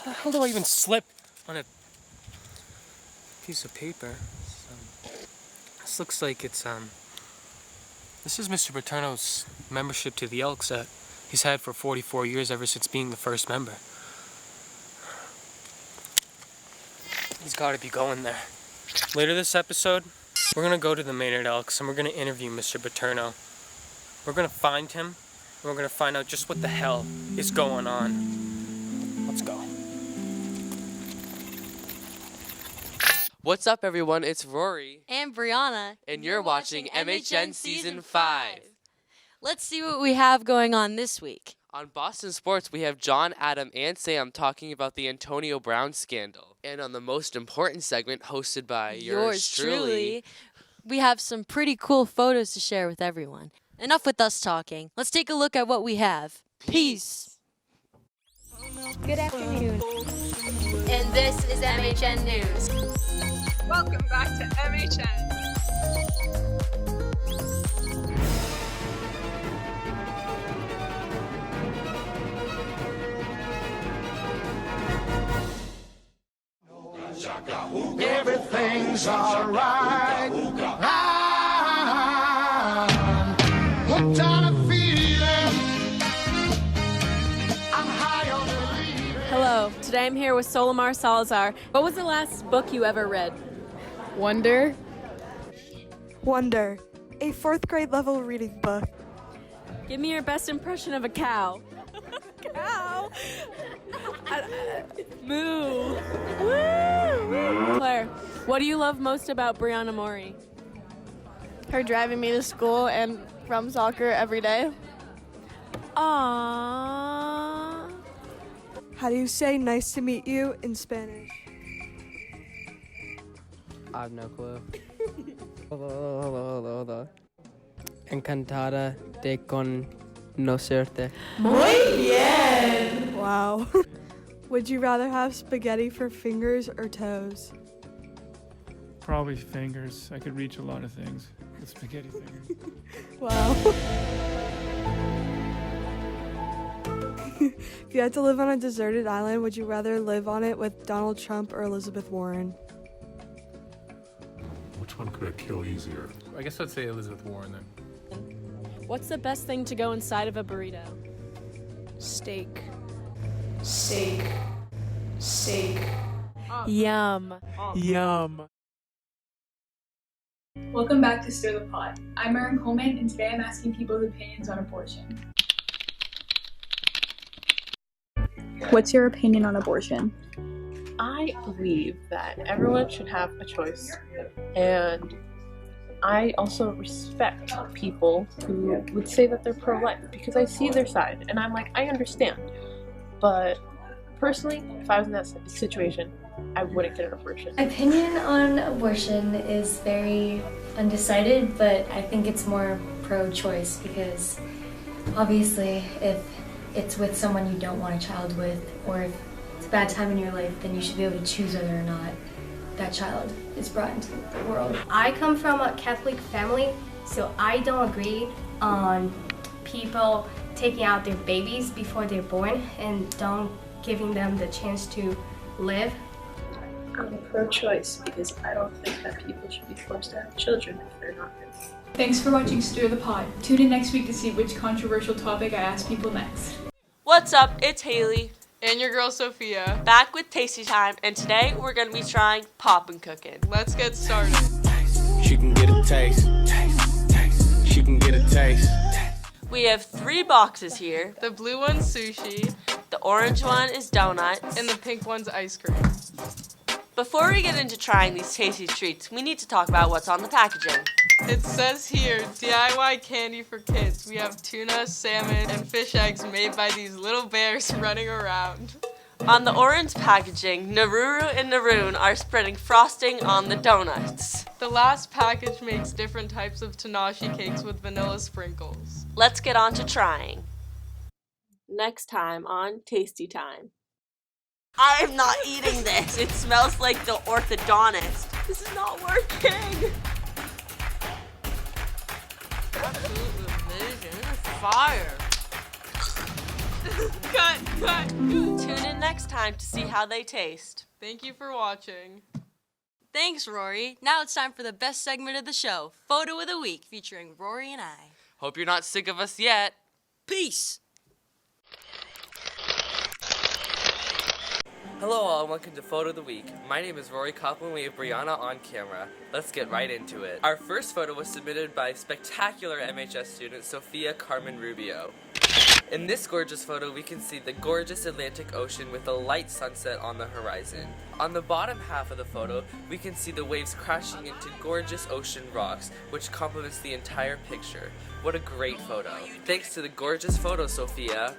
How the hell do I even slip on a piece of paper? This looks like it's, this is Mr. Paterno's membership to the Elks that he's had for 44 years ever since being the first member. He's got to be going there. Later this episode, we're going to go to the Maynard Elks and we're going to interview Mr. Paterno. We're going to find him and we're going to find out just what the hell is going on. Let's go. What's up, everyone? It's Rory. And Brianna. And you're watching MHN Season 5. Let's see what we have going on this week. On Boston Sports, we have John, Adam, and Sam talking about the Antonio Brown scandal. And on the most important segment, hosted by yours truly, we have some pretty cool photos to share with everyone. Enough with us talking. Let's take a look at what we have. Peace. Good afternoon. And this is MHN News. Welcome back to MHN. Everything's alright. Hooked on a feeling. I'm high on believing. Hello, today I'm here with Solimar Salazar. What was the last book you ever read? Wonder, a 4th grade level reading book. Give me your best impression of a cow. Cow? Moo. Woo! Claire, what do you love most about Brianna Mori? her driving me to school and from soccer every day. Aww. How do you say nice to meet you in Spanish? I have no clue. Hello. Encantada de conocerte. Muy bien! Wow. Would you rather have spaghetti for fingers or toes? Probably fingers. I could reach a lot of things with spaghetti fingers. Wow. If you had to live on a deserted island, would you rather live on it with Donald Trump or Elizabeth Warren? Which one could I kill easier? I guess I'd say Elizabeth Warren then. What's the best thing to go inside of a burrito? Steak. Yum. Yum. Welcome back to Stir the Pot. I'm Erin Coleman, and today I'm asking people's opinions on abortion. What's your opinion on abortion? I believe that everyone should have a choice, and I also respect people who would say that they're pro-life because I see their side, and I'm like, I understand. But personally, if I was in that situation, I wouldn't get an abortion. My opinion on abortion is very undecided, but I think it's more pro-choice because obviously if it's with someone you don't want a child with, or if it's a bad time in your life, then you should be able to choose whether or not that child is brought into the world. I come from a Catholic family, so I don't agree on people taking out their babies before they're born and don't giving them the chance to live. I'm pro-choice because I don't think that people should be forced to have children if they're not ready. Thanks for watching Stir the Pot. Tune in next week to see which controversial topic I ask people next. What's up? It's Haley. And your girl Sophia. Back with Tasty Time, and today we're going to be trying poppin' cooking. Let's get started. She can get a taste. She can get a taste. We have 3 boxes here. The blue one's sushi. The orange one is donuts. And the pink one's ice cream. Before we get into trying these tasty treats, we need to talk about what's on the packaging. It says here, DIY candy for kids. We have tuna, salmon, and fish eggs made by these little bears running around. On the orange packaging, Naruru and Naroon are spreading frosting on the donuts. The last package makes different types of Tanashi cakes with vanilla sprinkles. Let's get on to trying. Next time on Tasty Time. I'm not eating this. It smells like the orthodontist. This is not working. Absolutely amazing. This is fire. Cut. Tune in next time to see how they taste. Thank you for watching. Thanks, Rory. Now it's time for the best segment of the show, Photo of the Week, featuring Rory and I. Hope you're not sick of us yet. Peace! Hello all and welcome to Photo of the Week. My name is Rory Copeland. We have Brianna on camera. Let's get right into it. Our first photo was submitted by spectacular MHS student Sophia Carmen Rubio. In this gorgeous photo, we can see the gorgeous Atlantic Ocean with a light sunset on the horizon. On the bottom half of the photo, we can see the waves crashing into gorgeous ocean rocks, which complements the entire picture. What a great photo. Thanks to the gorgeous photo, Sophia.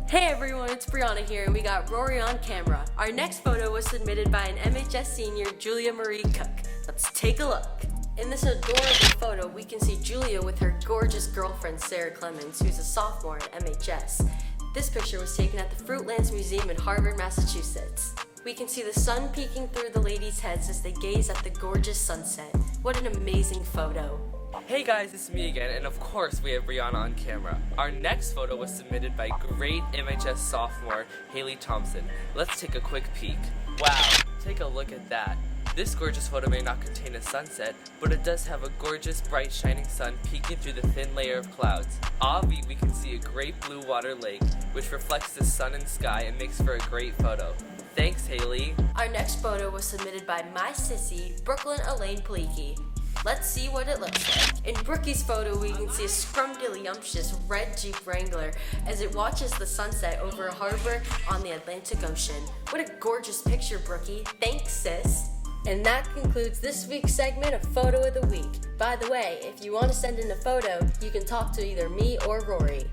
Hey everyone, it's Brianna here, and we got Rory on camera. Our next photo was submitted by an MHS senior, Julia Marie Cook. Let's take a look. In this adorable photo, we can see Julia with her gorgeous girlfriend, Sarah Clemens, who's a sophomore at MHS. This picture was taken at the Fruitlands Museum in Harvard, Massachusetts. We can see the sun peeking through the ladies' heads as they gaze at the gorgeous sunset. What an amazing photo. Hey guys, it's me again, and of course we have Brianna on camera. Our next photo was submitted by great MHS sophomore, Haley Thompson. Let's take a quick peek. Wow, take a look at that. This gorgeous photo may not contain a sunset, but it does have a gorgeous, bright, shining sun peeking through the thin layer of clouds. Obviously, we can see a great blue water lake, which reflects the sun and sky and makes for a great photo. Thanks, Haley. Our next photo was submitted by my sissy, Brooklyn Elaine Paliki. Let's see what it looks like. In Brookie's photo, we can see a scrumdiddlyumptious red Jeep Wrangler as it watches the sunset over a harbor on the Atlantic Ocean. What a gorgeous picture, Brookie. Thanks, sis. And that concludes this week's segment of Photo of the Week. By the way, if you want to send in a photo, you can talk to either me or Rory.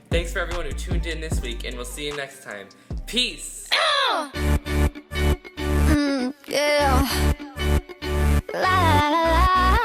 Thanks for everyone who tuned in this week, and we'll see you next time. Peace! Yeah. La la la la.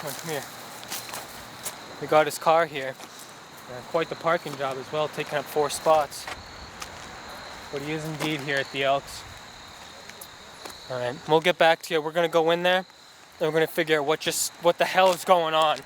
Come here. We got his car here. Quite the parking job as well, taking up 4 spots. But he is indeed here at the Elks. Alright, we'll get back to you. We're gonna go in there and we're gonna figure out what the hell is going on.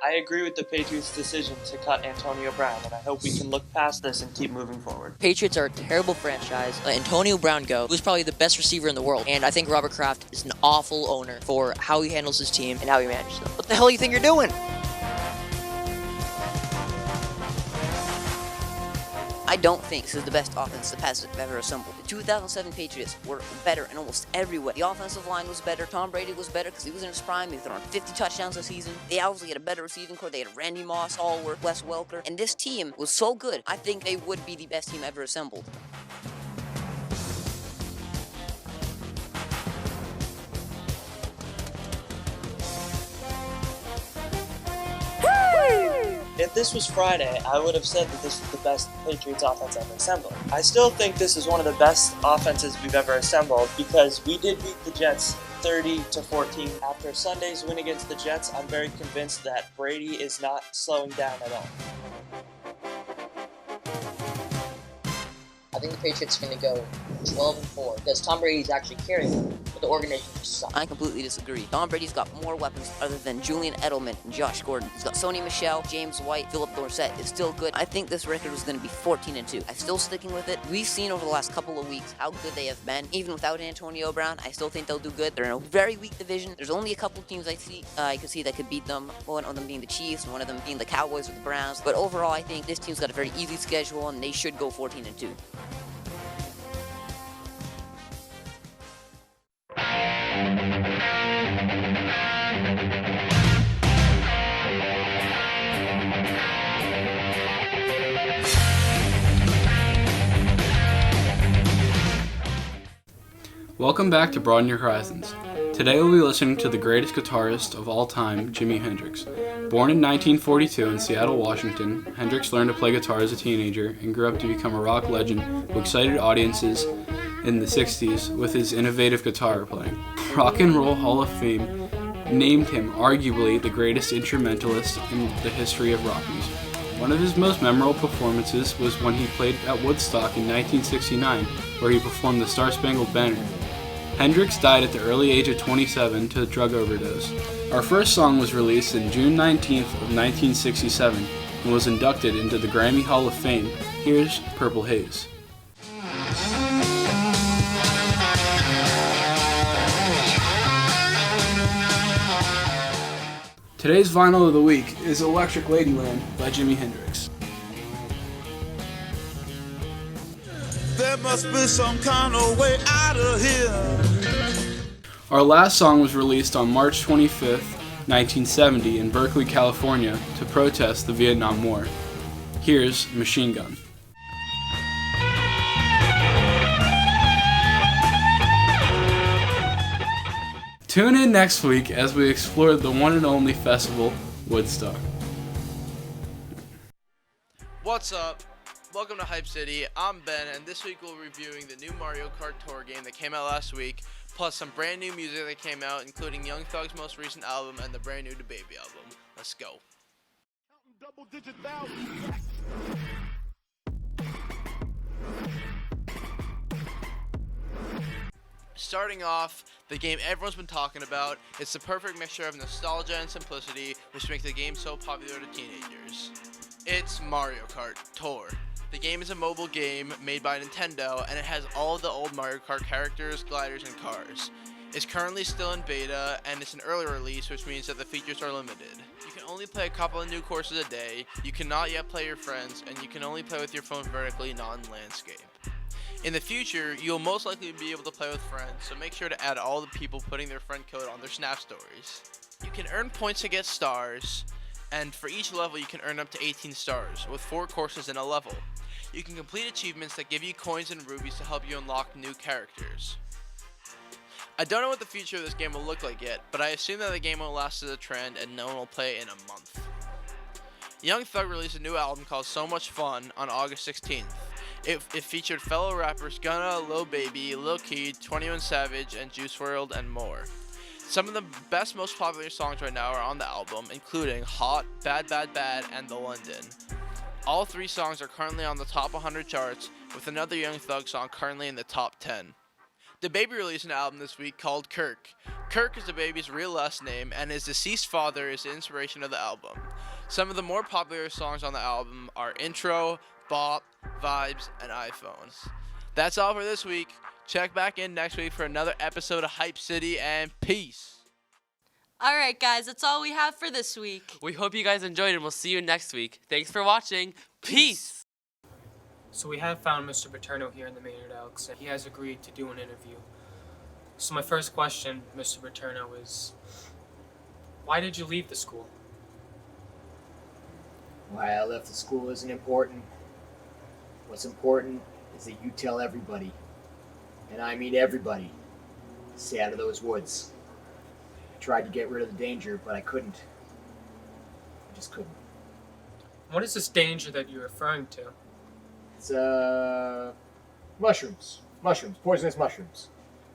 I agree with the Patriots' decision to cut Antonio Brown, and I hope we can look past this and keep moving forward. Patriots are a terrible franchise. Let Antonio Brown go, who's probably the best receiver in the world, and I think Robert Kraft is an awful owner for how he handles his team and how he manages them. What the hell do you think you're doing? I don't think this is the best offense the Pats have ever assembled. The 2007 Patriots were better in almost every way. The offensive line was better. Tom Brady was better because he was in his prime. He threw 50 touchdowns this season. They obviously had a better receiving core. They had Randy Moss, Allworth, Wes Welker. And this team was so good, I think they would be the best team ever assembled. If this was Friday, I would have said that this was the best Patriots offense ever assembled. I still think this is one of the best offenses we've ever assembled because we did beat the Jets 30-14. After Sunday's win against the Jets, I'm very convinced that Brady is not slowing down at all. I think the Patriots are going to go 12-4 because Tom Brady's actually carrying them, but the organization just sucks. I completely disagree. Tom Brady's got more weapons other than Julian Edelman and Josh Gordon. He's got Sony Michel, James White, Philip Dorsett is still good. I think this record was going to be 14-2. I'm still sticking with it. We've seen over the last couple of weeks how good they have been. Even without Antonio Brown, I still think they'll do good. They're in a very weak division. There's only a couple of teams I could see that could beat them. One of them being the Chiefs, and one of them being the Cowboys or the Browns. But overall, I think this team's got a very easy schedule, and they should go 14-2. Welcome back to Broaden Your Horizons. Today we'll be listening to the greatest guitarist of all time, Jimi Hendrix. Born in 1942 in Seattle, Washington, Hendrix learned to play guitar as a teenager and grew up to become a rock legend who excited audiences in the 60s with his innovative guitar playing. Rock and Roll Hall of Fame named him arguably the greatest instrumentalist in the history of rock music. One of his most memorable performances was when he played at Woodstock in 1969, where he performed the Star Spangled Banner. Hendrix died at the early age of 27 to a drug overdose. Our first song was released on June 19th of 1967 and was inducted into the Grammy Hall of Fame. Here's Purple Haze. Today's vinyl of the week is Electric Ladyland by Jimi Hendrix. There must be some kind of way out of here. Our last song was released on March 25th, 1970 in Berkeley, California to protest the Vietnam War. Here's Machine Gun. Tune in next week as we explore the one and only festival, Woodstock. What's up? Welcome to Hype City. I'm Ben, and this week we'll be reviewing the new Mario Kart Tour game that came out last week, plus some brand new music that came out, including Young Thug's most recent album and the brand new DaBaby album. Let's go. Starting off, the game everyone's been talking about. It's the perfect mixture of nostalgia and simplicity, which makes the game so popular to teenagers. It's Mario Kart Tour. The game is a mobile game made by Nintendo, and it has all of the old Mario Kart characters, gliders, and cars. It's currently still in beta, and it's an early release, which means that the features are limited. You can only play a couple of new courses a day, you cannot yet play your friends, and you can only play with your phone vertically, not in landscape. In the future, you'll most likely be able to play with friends, so make sure to add all the people putting their friend code on their Snap stories. You can earn points to get stars, and for each level you can earn up to 18 stars, with 4 courses in a level. You can complete achievements that give you coins and rubies to help you unlock new characters. I don't know what the future of this game will look like yet, but I assume that the game will last as a trend and no one will play it in a month. Young Thug released a new album called So Much Fun on August 16th. It featured fellow rappers Gunna, Lil Baby, Lil Keed, 21 Savage, and Juice WRLD, and more. Some of the best, most popular songs right now are on the album, including Hot, Bad Bad Bad, and The London. All 3 songs are currently on the top 100 charts, with another Young Thug song currently in the top 10. DaBaby released an album this week called Kirk. Kirk is DaBaby's real last name, and his deceased father is the inspiration of the album. Some of the more popular songs on the album are Intro, Bop, Vibes, and iPhones. That's all for this week. Check back in next week for another episode of Hype City, and peace. Alright guys, that's all we have for this week. We hope you guys enjoyed and we'll see you next week. Thanks for watching. Peace! So we have found Mr. Paterno here in the Maynard Elks, and he has agreed to do an interview. So my first question, Mr. Paterno, is why did you leave the school? Why I left the school isn't important. What's important is that you tell everybody, and I mean everybody, to stay out of those woods. I tried to get rid of the danger, but I couldn't. I just couldn't. What is this danger that you're referring to? It's, mushrooms. Mushrooms. Poisonous mushrooms.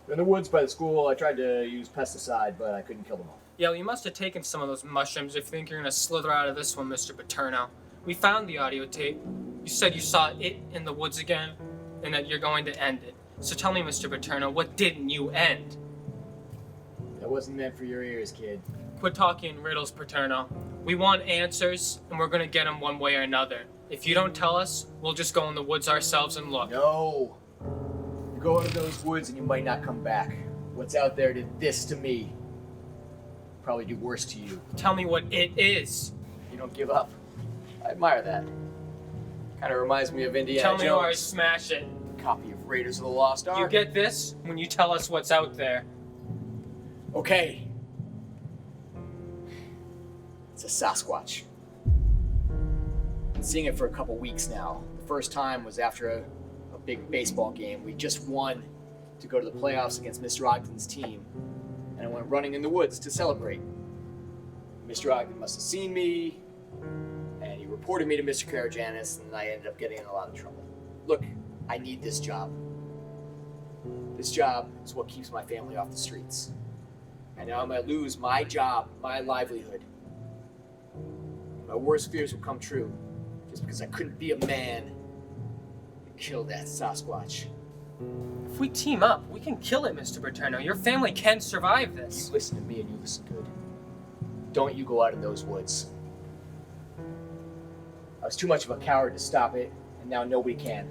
They're in the woods by the school. I tried to use pesticide, but I couldn't kill them all. Yeah, well, you must have taken some of those mushrooms if you think you're going to slither out of this one, Mr. Paterno. We found the audio tape. You said you saw it in the woods again, and that you're going to end it. So tell me, Mr. Paterno, what didn't you end? That wasn't meant for your ears, kid. Quit talking in riddles, Paterno. We want answers, and we're going to get them one way or another. If you don't tell us, we'll just go in the woods ourselves and look. No. You go into those woods and you might not come back. What's out there did this to me. Probably do worse to you. Tell me what it is. You don't give up. I admire that. Kind of reminds me of Indiana Tell Jones. me or I smash it. Copy of Raiders of the Lost Ark. You get this when you tell us what's out there. Okay. It's a Sasquatch. Been seeing it for a couple weeks now. The first time was after a big baseball game. We just won to go to the playoffs against Mr. Ogden's team. And I went running in the woods to celebrate. Mr. Ogden must have seen me, and he reported me to Mr. Karajanis, and I ended up getting in a lot of trouble. Look, I need this job. This job is what keeps my family off the streets. And now I might lose my job, my livelihood. My worst fears will come true just because I couldn't be a man and kill that Sasquatch. If we team up, we can kill it, Mr. Paterno. Your family can survive this. You listen to me and you listen good. Don't you go out in those woods. I was too much of a coward to stop it, and now nobody can.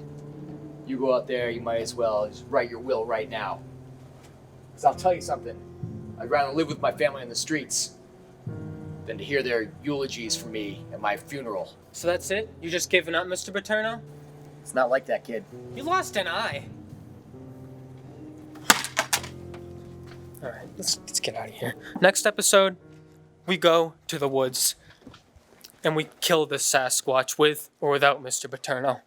You go out there, you might as well just write your will right now. Because I'll tell you something, I'd rather live with my family on the streets than to hear their eulogies for me at my funeral. So that's it? You just giving up, Mr. Paterno? It's not like that, kid. You lost an eye. Alright, let's get out of here. Next episode, we go to the woods and we kill this Sasquatch with or without Mr. Paterno.